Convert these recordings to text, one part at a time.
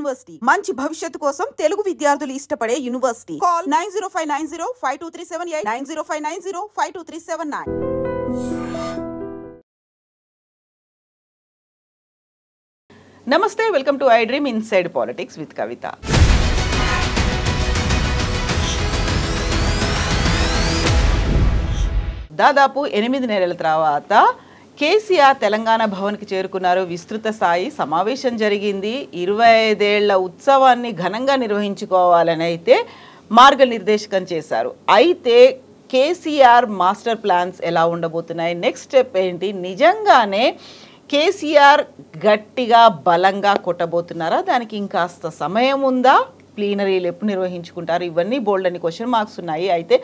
University మంచి భవిష్యత్తు కోసం తెలుగు విద్యార్థులు ఇష్టపడే యూనివర్సిటీ. కాల్ 9059052378 9059052379. నమస్తే, welcome to I dream inside politics with Kavitha. దాదాపు 8 నెలల తర్వాత కేసీఆర్ తెలంగాణ భవన్కి చేరుకున్నారు. విస్తృత స్థాయి సమావేశం జరిగింది. 25 ఏళ్ల ఉత్సవాన్ని ఘనంగా నిర్వహించుకోవాలని అయితే మార్గనిర్దేశకం చేశారు. అయితే కేసీఆర్ మాస్టర్ ప్లాన్స్ ఎలా ఉండబోతున్నాయి, నెక్స్ట్ స్టెప్ ఏంటి, నిజంగానే కేసీఆర్ గట్టిగా బలంగా కొట్టబోతున్నారా, దానికి ఇంకాస్త సమయం ఉందా, ప్లీనరీలు ఎప్పుడు నిర్వహించుకుంటారు, ఇవన్నీ బోల్డ్ అని క్వశ్చన్ మార్క్స్ ఉన్నాయి. అయితే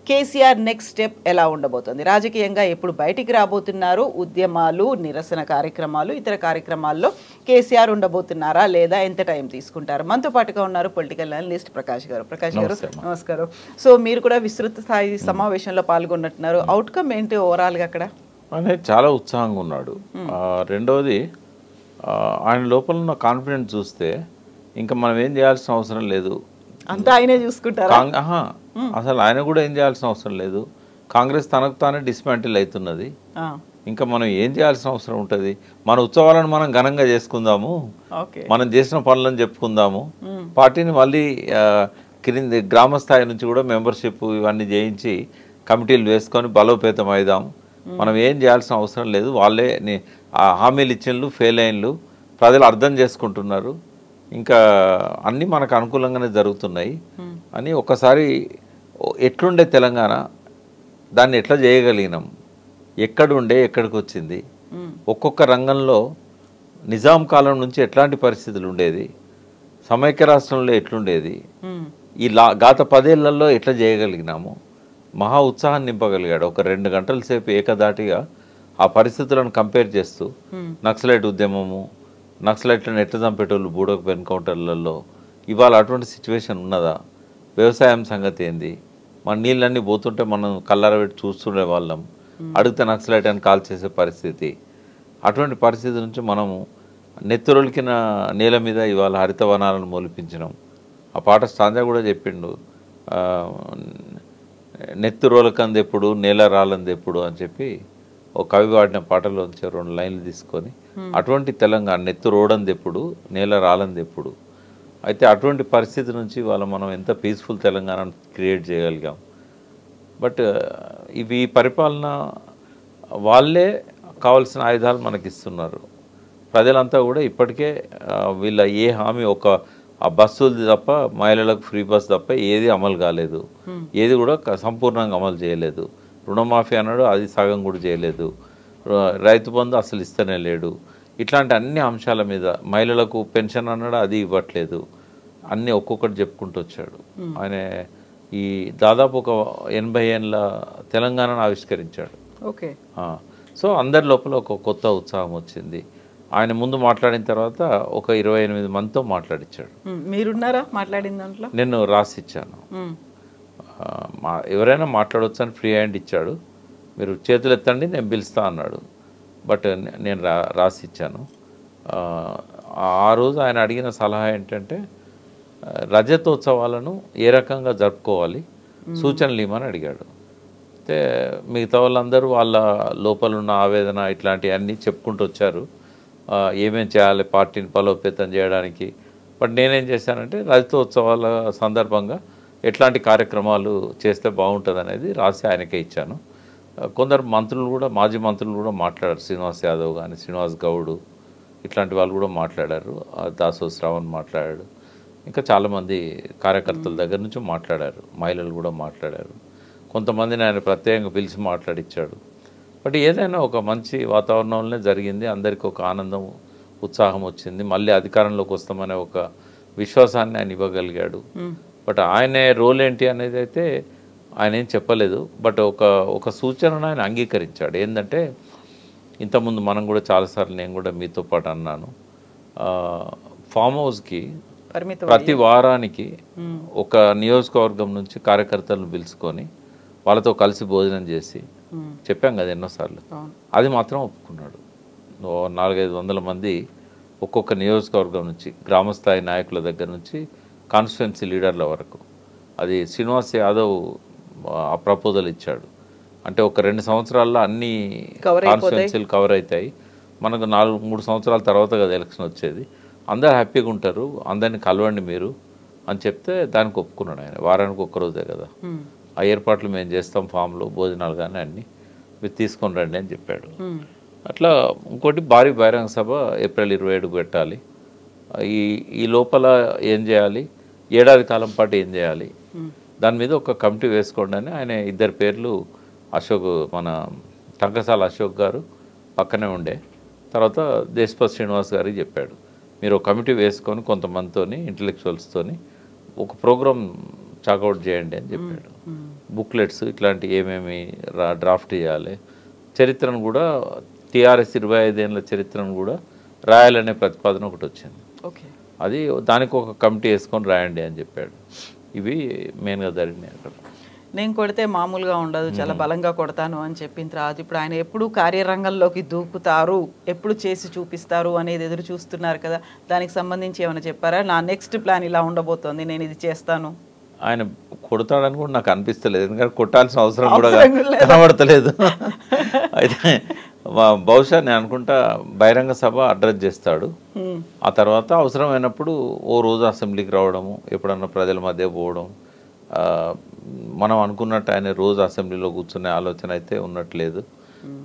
కేసీఆర్ నెక్స్ట్ స్టెప్ ఎలా ఉండబోతుంది, రాజకీయంగా ఎప్పుడు బయటికి రాబోతున్నారు, ఉద్యమాలు, నిరసన కార్యక్రమాలు, ఇతర కార్యక్రమాల్లో కేసీఆర్ ఉండబోతున్నారా లేదా, ఎంత టైం తీసుకుంటారు? మనతో పాటుగా ఉన్నారు పొలిటికల్ అనలిస్ట్ ప్రకాష్ గారు. ప్రకాష్ గారు నమస్కారం. సో మీరు కూడా విస్తృత స్థాయి సమావేశంలో పాల్గొన్నట్టున్నారు. అవుట్కమ్ ఏంటి ఓవరాల్గా అక్కడ? అనేది చాలా ఉత్సాహంగా ఉన్నాడు. రెండవది, ఆయన లోపల ఉన్న కాన్ఫిడెన్స్ చూస్తే ఇంకా మనం ఏం చేయాల్సిన అవసరం లేదు, అంతా ఆయనే చూసుకుంటారు. అసలు ఆయన కూడా ఏం చేయాల్సిన అవసరం లేదు. కాంగ్రెస్ తనకు తానే డిస్మాంటిల్ అవుతున్నది. ఇంకా మనం ఏం చేయాల్సిన అవసరం ఉంటుంది? మన ఉత్సవాలను మనం ఘనంగా చేసుకుందాము, మనం చేసిన పనులను చెప్పుకుందాము, పార్టీని మళ్ళీ క్రింది గ్రామ స్థాయి నుంచి కూడా మెంబర్షిప్ ఇవన్నీ చేయించి కమిటీలు వేసుకొని బలోపేతం అయిదాం. మనం ఏం చేయాల్సిన అవసరం లేదు. వాళ్ళే హామీలు ఇచ్చినలు ఫెయిల్ అయినలు ప్రజలు అర్థం చేసుకుంటున్నారు, ఇంకా అన్నీ మనకు అనుకూలంగానే జరుగుతున్నాయి అని ఒక్కసారి ఎట్లుండే తెలంగాణ, దాన్ని ఎట్లా చేయగలిగినాం, ఎక్కడుండే ఎక్కడికి వచ్చింది, ఒక్కొక్క రంగంలో నిజాం కాలం నుంచి ఎట్లాంటి పరిస్థితులు ఉండేది, సమైక్య రాష్ట్రంలో ఎట్లుండేది, ఈ గత 10 ఏళ్లలో ఎట్లా చేయగలిగినాము, మహా ఉత్సాహాన్ని నింపగలిగాడు. ఒక 2 గంటల సేపు ఏకదాటిగా ఆ పరిస్థితులను కంపేర్ చేస్తూ నక్సలైట్ ఉద్యమము, నక్సలైట్లను ఎట్లా చంపేటోళ్ళు బూడోక్ ఎన్కౌంటర్లలో, ఇవాళ అటువంటి సిచ్యువేషన్ ఉన్నదా, వ్యవసాయం సంగతి ఏంది, మన నీళ్ళన్నీ పోతుంటే మనం కళ్ళారబెట్టి చూస్తుండే వాళ్ళం, అడిగితే నక్సలైట్ అని కాల్ చేసే పరిస్థితి. అటువంటి పరిస్థితి నుంచి మనము నెత్తురొలికిన నేల మీద ఇవాళ హరితవనాలను మొలిపించినాం. ఆ పాట స్టాంజా కూడా చెప్పిండు, నెత్తురోలకంది ఎప్పుడు నేల రాలంది ఎప్పుడు అని చెప్పి ఒక కవి వాడిన పాటలోంచి 2 లైన్లు తీసుకొని, అటువంటి తెలంగాణ నెత్తు రోడంది ఎప్పుడు నేల రాలంది ఎప్పుడు. అయితే అటువంటి పరిస్థితి నుంచి వాళ్ళ మనం ఎంత పీస్ఫుల్ తెలంగాణను క్రియేట్ చేయగలిగాం. బట్ ఇవి పరిపాలన వాళ్ళే కావాల్సిన ఆయుధాలు మనకి ఇస్తున్నారు. ప్రజలంతా కూడా ఇప్పటికే వీళ్ళ ఏ హామీ, ఒక ఆ బస్సులు తప్ప, మహిళలకు ఫ్రీ బస్ తప్ప ఏది అమలు కాలేదు, ఏది కూడా సంపూర్ణంగా అమలు చేయలేదు. రుణమాఫీ అన్నాడు, అది సగం కూడా చేయలేదు. రైతు బంధు అసలు ఇస్తూనే లేడు. ఇట్లాంటి అన్ని అంశాల మీద, మహిళలకు పెన్షన్ అన్నాడు, అది ఇవ్వట్లేదు. అన్నీ ఒక్కొక్కటి చెప్పుకుంటూ వచ్చాడు. ఆయన ఈ దాదాపు ఒక 80 ఏళ్ళ తెలంగాణను ఆవిష్కరించాడు. ఓకే. సో అందరి లోపల ఒక కొత్త ఉత్సాహం వచ్చింది. ఆయన ముందు మాట్లాడిన తర్వాత ఒక 28 మందితో మాట్లాడించాడు. మీరున్నారా మాట్లాడిన దాంట్లో? నేను రాసిచ్చాను. ఎవరైనా మాట్లాడవచ్చు అని ఫ్రీ హ్యాండ్ ఇచ్చాడు. మీరు చేతులు ఎత్తండి నేను పిలుస్తా అన్నాడు. బట్ నేను రాసిచ్చాను. ఆ రోజు ఆయన అడిగిన సలహా ఏంటంటే, రజతోత్సవాలను ఏ రకంగా జరుపుకోవాలి సూచనలు ఇవ్వమని అడిగాడు. అయితే మిగతా వాళ్ళందరూ వాళ్ళ లోపల ఉన్న ఆవేదన ఇట్లాంటివన్నీ చెప్పుకుంటూ వచ్చారు, ఏమేం చేయాలి పార్టీని బలోపేతం చేయడానికి. బట్ నేనేం చేశానంటే, రజతోత్సవాల సందర్భంగా ఎట్లాంటి కార్యక్రమాలు చేస్తే బాగుంటుంది అనేది రాసి ఆయనకే ఇచ్చాను. కొందరు మంత్రులు కూడా, మాజీ మంత్రులు కూడా మాట్లాడారు. శ్రీనివాస్ యాదవ్ కానీ, శ్రీనివాస్ గౌడ్ ఇట్లాంటి వాళ్ళు కూడా మాట్లాడారు. దాసో శ్రావణ్ మాట్లాడాడు. ఇంకా చాలామంది కార్యకర్తల దగ్గర నుంచి మాట్లాడారు. మహిళలు కూడా మాట్లాడారు. కొంతమందిని ఆయన ప్రత్యేకంగా పిలిచి మాట్లాడిచ్చాడు. బట్ ఏదైనా ఒక మంచి వాతావరణంలోనే జరిగింది. అందరికీ ఒక ఆనందం, ఉత్సాహం వచ్చింది. మళ్ళీ అధికారంలోకి వస్తామనే ఒక విశ్వాసాన్ని ఆయన ఇవ్వగలిగాడు. బట్ ఆయన రోల్ ఏంటి అనేది అయితే ఆయన ఏం చెప్పలేదు. బట్ ఒక సూచనను ఆయన అంగీకరించాడు. ఏంటంటే, ఇంతకుముందు మనం కూడా చాలాసార్లు, నేను కూడా మీతో పాటు అన్నాను, ఫామ్ హౌస్కి ప్రతి వారానికి ఒక నియోజకవర్గం నుంచి కార్యకర్తలను పిలుచుకొని వాళ్ళతో కలిసి భోజనం చేసి చెప్పాం కదా ఎన్నోసార్లు, అది మాత్రం ఒప్పుకున్నాడు. 400-500 మంది ఒక్కొక్క నియోజకవర్గం నుంచి గ్రామస్థాయి నాయకుల దగ్గర నుంచి కాన్స్టిట్యున్సీ లీడర్ల వరకు. అది శ్రీనివాస్ యాదవ్ ఆ ప్రపోజల్ ఇచ్చాడు. అంటే ఒక 2 సంవత్సరాల్లో అన్ని కాన్స్టిట్యున్సీలు కవర్ అవుతాయి. మనకు 3 సంవత్సరాల తర్వాత కదా ఎలక్షన్ వచ్చేది, అందరు హ్యాపీగా ఉంటారు, అందరిని కలవండి మీరు అని చెప్తే దానికి ఒప్పుకున్నాడు ఆయన. వారానికి ఒక్కరోజే కదా, ఆ ఏర్పాట్లు మేము చేస్తాం, ఫామ్లో భోజనాలు కానీ అన్నీ మీరు తీసుకొని రండి అని చెప్పాడు. అట్లా ఇంకోటి భారీ బహిరంగ సభ ఏప్రిల్ 27కు పెట్టాలి. ఈ లోపల ఏం చేయాలి, ఏడాది కాలం పాటు ఏం చేయాలి, దాని మీద ఒక కమిటీ వేసుకోండి అని ఆయన 2 పేర్లు అశోక్, మన టంకసాల అశోక్ గారు పక్కనే ఉండే, తర్వాత దేశపతి శ్రీనివాస్ గారికి చెప్పాడు, మీరు ఒక కమిటీ వేసుకొని కొంతమందితోని ఇంటలెక్చువల్స్తోని ఒక ప్రోగ్రామ్ చాకౌట్ చేయండి అని చెప్పాడు. బుక్లెట్స్ ఇట్లాంటి ఏమేమి డ్రాఫ్ట్ చేయాలి, చరిత్రను కూడా టీఆర్ఎస్ 25 ఏళ్ళ చరిత్రను కూడా రాయాలనే ప్రతిపాదన ఒకటి వచ్చింది. అది దానికి ఒక కమిటీ వేసుకొని రాయండి అని చెప్పాడు. ఇవి మెయిన్గా జరిగినాయి అక్కడ. నేను కొడితే మామూలుగా ఉండదు, చాలా బలంగా కొడతాను అని చెప్పిన తర్వాత ఇప్పుడు ఆయన ఎప్పుడు కార్యరంగంలోకి దూకుతారు, ఎప్పుడు చేసి చూపిస్తారు అనేది ఎదురు చూస్తున్నారు కదా, దానికి సంబంధించి ఏమైనా చెప్పారా? నా నెక్స్ట్ ప్లాన్ ఇలా ఉండబోతోంది, నేను ఇది చేస్తాను. ఆయన కొడతాడని కూడా నాకు అనిపిస్తలేదు, ఎందుకంటే కొట్టాల్సిన అవసరం కూడా కనబడతలేదు. అయితే బహుశా నేను అనుకుంటా బహిరంగ సభ అడ్రస్ చేస్తాడు. ఆ తర్వాత అవసరమైనప్పుడు ఓ రోజు అసెంబ్లీకి రావడము, ఎప్పుడన్నా ప్రజల మధ్య పోవడం. మనం అనుకున్నట్టు ఆయన రోజు అసెంబ్లీలో కూర్చునే ఆలోచన అయితే ఉన్నట్లేదు.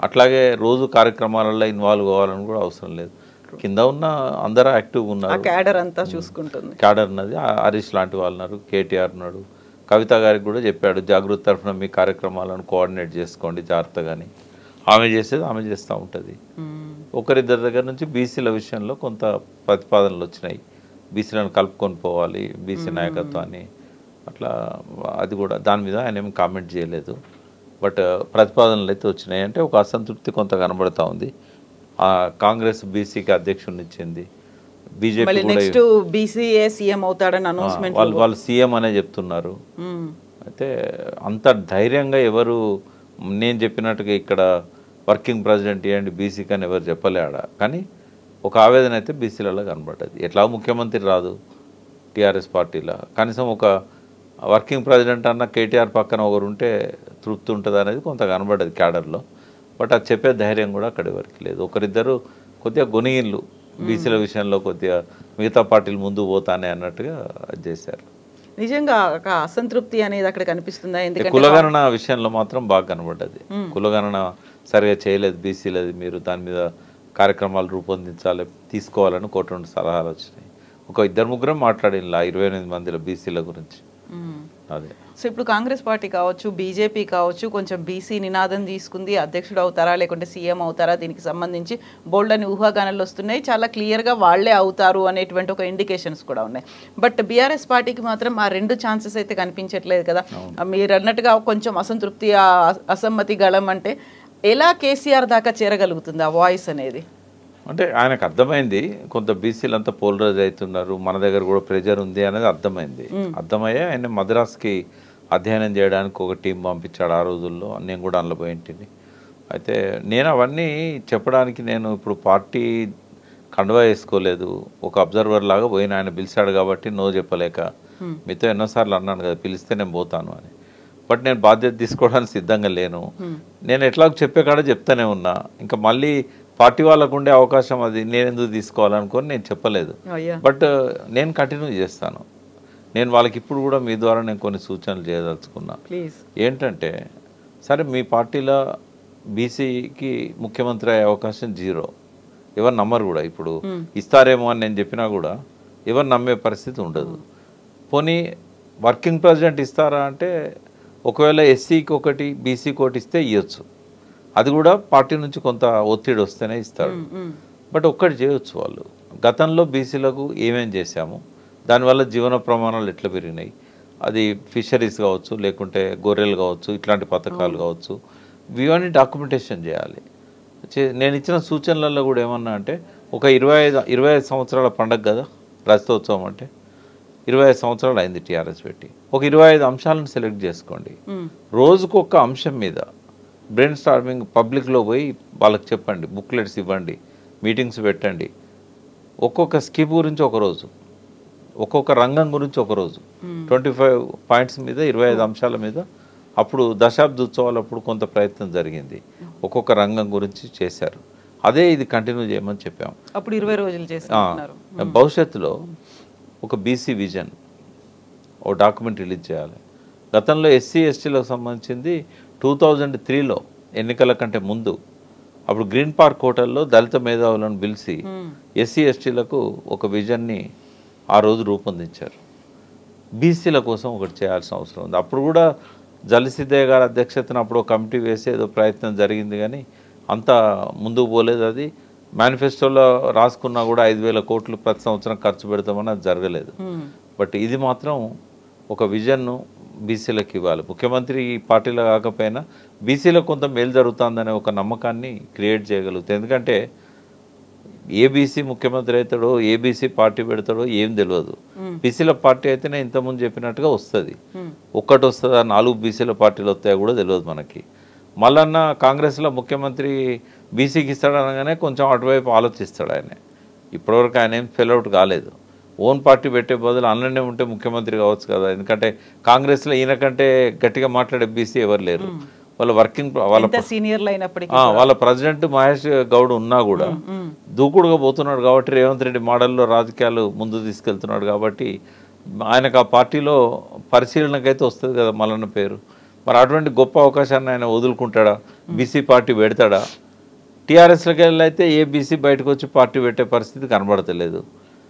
అట్లాగే రోజు కార్యక్రమాలలో ఇన్వాల్వ్ అవ్వాలని కూడా అవసరం లేదు. కింద ఉన్న అందరూ యాక్టివ్గా ఉన్నారు, క్యాడర్ అంతా చూసుకుంటుంది. క్యాడర్ ఉన్నది, హరీష్ లాంటి వాళ్ళు ఉన్నారు, కేటీఆర్ ఉన్నాడు, కవిత గారికి కూడా చెప్పాడు జాగృతి తరఫున మీ కార్యక్రమాలను కోఆర్డినేట్ చేసుకోండి జాగ్రత్తగాని. ఆమె చేసేది ఆమె చేస్తూ ఉంటుంది. ఒకరిద్దరి దగ్గర నుంచి బీసీల విషయంలో కొంత ప్రతిపాదనలు వచ్చినాయి, బీసీలను కలుపుకొని పోవాలి బీసీ నాయకత్వాన్ని, అట్లా అది కూడా దాని మీద ఆయన ఏమి కామెంట్ చేయలేదు. బట్ ప్రతిపాదనలు అయితే వచ్చినాయి. అంటే ఒక అసంతృప్తి కొంత కనబడతా ఉంది. కాంగ్రెస్ బీసీకి అధ్యక్షుడిని ఇచ్చింది, బీజేపీ నెక్స్ట్ బీసీఏ సీఎం అవుతాడని అనౌన్స్మెంట్ వాళ్ళు సీఎం అనే చెప్తున్నారు. అయితే అంత ధైర్యంగా ఎవరు నేను చెప్పినట్టుగా ఇక్కడ వర్కింగ్ ప్రెసిడెంట్ ఇవ్వండి బీసీకి అని ఎవరు చెప్పలేడా, కానీ ఒక ఆవేదన అయితే బీసీలలో కనబడ్డది. ఎట్లా ముఖ్యమంత్రి రాదు టీఆర్ఎస్ పార్టీలో, కనీసం ఒక వర్కింగ్ ప్రెసిడెంట్ అన్న కేటీఆర్ పక్కన ఒకరు ఉంటే తృప్తి ఉంటుంది అనేది కొంత కనబడ్డది క్యాడర్లో. బట్ అది చెప్పే ధైర్యం కూడా అక్కడి వరకు లేదు. ఒకరిద్దరు కొద్దిగా గొనిగిళ్ళు బీసీల విషయంలో కొద్దిగా మిగతా పార్టీలు ముందు పోతానే అన్నట్టుగా చేశారు. నిజంగా ఒక అసంతృప్తి అనేది అక్కడ కనిపిస్తుందా? ఎందుకంటే కులగణన విషయంలో మాత్రం బాగా కనబడ్డది. కులగణన సరిగా చేయలేదు బీసీలది, మీరు దాని మీద కార్యక్రమాలు రూపొందించాలి తీసుకోవాలని 1 కోటి సలహాలు వచ్చినాయి. ఒక 2-3 మాట్లాడిన 28 మందిలో బీసీల గురించి. అదే సో ఇప్పుడు కాంగ్రెస్ పార్టీ కావచ్చు, బీజేపీ కావచ్చు, కొంచెం బీసీ నినాదం తీసుకుంది, అధ్యక్షుడు అవుతారా లేకుంటే సీఎం అవుతారా, దీనికి సంబంధించి బోల్డ్ అని ఊహాగానాలు వస్తున్నాయి. చాలా క్లియర్గా వాళ్లే అవుతారు అనేటువంటి ఒక ఇండికేషన్స్ కూడా ఉన్నాయి. బట్ బీఆర్ఎస్ పార్టీకి మాత్రం ఆ 2 ఛాన్సెస్ అయితే కనిపించట్లేదు కదా. మీరు అన్నట్టుగా కొంచెం అసంతృప్తి, అసమ్మతి గళం అంటే ఎలా కేసీఆర్ దాకా చేరగలుగుతుంది ఆ వాయిస్ అనేది? అంటే ఆయనకు అర్థమైంది కొంత బీసీలు అంతా పోలరైజ్ అవుతున్నారు, మన దగ్గర కూడా ప్రెజర్ ఉంది అనేది అర్థమైంది. అర్థమయ్యే ఆయన మద్రాస్కి అధ్యయనం చేయడానికి ఒక టీం పంపించాడు ఆ రోజుల్లో, నేను కూడా అందులో పోయింటిని. అయితే నేను అవన్నీ చెప్పడానికి నేను ఇప్పుడు పార్టీ కండువా వేసుకోలేదు, ఒక అబ్జర్వర్ లాగా పోయిన. ఆయన పిలిచాడు కాబట్టి నో చెప్పలేక, మీతో ఎన్నోసార్లు అన్నాను కదా పిలిస్తే నేను పోతాను అని. బట్ నేను బాధ్యత తీసుకోవడానికి సిద్ధంగా లేను. నేను ఎట్లాగో చెప్పే కాడ చెప్తానే ఉన్నా, ఇంకా మళ్ళీ పార్టీ వాళ్ళకు ఉండే అవకాశం అది నేను ఎందుకు తీసుకోవాలనుకొని నేను చెప్పలేదు. బట్ నేను కంటిన్యూ చేస్తాను. నేను వాళ్ళకి ఇప్పుడు కూడా మీ ద్వారా నేను కొన్ని సూచనలు చేయదలుచుకున్నా. ఏంటంటే సరే మీ పార్టీలో బీసీకి ముఖ్యమంత్రి అయ్యే అవకాశం 0, ఎవరు నమ్మరు కూడా. ఇప్పుడు ఇస్తారేమో అని నేను చెప్పినా కూడా ఎవరు నమ్మే పరిస్థితి ఉండదు. పోనీ వర్కింగ్ ప్రెసిడెంట్ ఇస్తారా అంటే ఒకవేళ ఎస్సీకి 1 బీసీకి 1 ఇస్తే ఇవ్వచ్చు, అది కూడా పార్టీ నుంచి కొంత ఒత్తిడి వస్తేనే ఇస్తాడు. బట్ ఒక్కటి చేయొచ్చు వాళ్ళు, గతంలో బీసీలకు ఏమేం చేశాము, దానివల్ల జీవన ప్రమాణాలు ఎట్లా పెరిగినాయి, అది ఫిషరీస్ కావచ్చు, లేకుంటే గొర్రెలు కావచ్చు, ఇట్లాంటి పథకాలు కావచ్చు, ఇవన్నీ డాక్యుమెంటేషన్ చేయాలి. నేను ఇచ్చిన సూచనలలో కూడా ఏమన్నా అంటే ఒక 25 సంవత్సరాల పండగ కదా రజతోత్సవం అంటే, 25 సంవత్సరాలు అయింది టీఆర్ఎస్ పెట్టి, ఒక 25 అంశాలను సెలెక్ట్ చేసుకోండి. రోజుకొక అంశం మీద బ్రెయిన్ స్టార్మింగ్ పబ్లిక్లో పోయి వాళ్ళకి చెప్పండి, బుక్లెట్స్ ఇవ్వండి, మీటింగ్స్ పెట్టండి. ఒక్కొక్క స్కీమ్ గురించి ఒకరోజు, ఒక్కొక్క రంగం గురించి ఒకరోజు, 25 పాయింట్స్ మీద 25 అంశాల మీద అప్పుడు దశాబ్ద ఉత్సవాలు అప్పుడు కొంత ప్రయత్నం జరిగింది. ఒక్కొక్క రంగం గురించి చేశారు. అదే ఇది కంటిన్యూ చేయమని చెప్పాము. అప్పుడు 20 రోజులు చేస్తున్నారు. భవిష్యత్తులో ఒక బీసీ విజన్ ఓ డాక్యుమెంట్ రిలీజ్ చేయాలి. గతంలో ఎస్సీ ఎస్టీలకు సంబంధించింది 2003లో ఎన్నికల కంటే ముందు అప్పుడు గ్రీన్ పార్క్ హోటల్లో దళిత మేధావులను పిలిచి ఎస్సీ ఎస్టీలకు ఒక విజన్ని ఆ రోజు రూపొందించారు. బీసీల కోసం ఒకటి చేయాల్సిన అవసరం ఉంది. అప్పుడు కూడా జలసిద్ధయ్య గారి అధ్యక్షతన అప్పుడు ఒక కమిటీ వేసి ఏదో ప్రయత్నం జరిగింది, కానీ అంత ముందుకు పోలేదు. అది మేనిఫెస్టోలో రాసుకున్నా కూడా 5,000 కోట్లు ప్రతి సంవత్సరం ఖర్చు పెడతామని అది జరగలేదు. బట్ ఇది మాత్రం ఒక విజన్ను బీసీలకు ఇవ్వాలి. ముఖ్యమంత్రి ఈ పార్టీలో కాకపోయినా బీసీలకు కొంత మేలు జరుగుతుందనే ఒక నమ్మకాన్ని క్రియేట్ చేయగలుగుతాయి. ఎందుకంటే ఏ బీసీ ముఖ్యమంత్రి అవుతాడో, ఏ బీసీ పార్టీ పెడతాడో ఏం తెలియదు. బీసీల పార్టీ అయితేనే ఇంతకుముందు చెప్పినట్టుగా వస్తుంది, ఒక్కటి వస్తుందా 4 బీసీల పార్టీలు వస్తాయో కూడా తెలియదు మనకి. మళ్ళన్నా కాంగ్రెస్లో ముఖ్యమంత్రి బీసీకి ఇస్తాడనగానే కొంచెం అటువైపు ఆలోచిస్తాడు ఆయన. ఇప్పటివరకు ఆయన ఏం ఫెయిల్అవుట్ కాలేదు. ఓన్ పార్టీ పెట్టే బదులు అన్ననే ఉంటే ముఖ్యమంత్రి కావచ్చు కదా. ఎందుకంటే కాంగ్రెస్లో ఈయన కంటే గట్టిగా మాట్లాడే బీసీ ఎవరు లేరు. వాళ్ళ వర్కింగ్ వాళ్ళ ప్రెసిడెంట్ మహేష్ గౌడ్ ఉన్నా కూడా దూకుడుగా పోతున్నాడు కాబట్టి, రేవంత్ రెడ్డి మోడల్లో రాజకీయాలు ముందు తీసుకెళ్తున్నాడు కాబట్టి ఆయనకు ఆ పార్టీలో పరిశీలనకైతే వస్తుంది కదా మల్లన్న పేరు. మరి అటువంటి గొప్ప అవకాశాన్ని ఆయన వదులుకుంటాడా? బీసీ పార్టీ పెడతాడా? టీఆర్ఎస్లోకి వెళ్ళి అయితే ఏ బీసీ బయటకు వచ్చి పార్టీ పెట్టే పరిస్థితి కనబడతలేదు.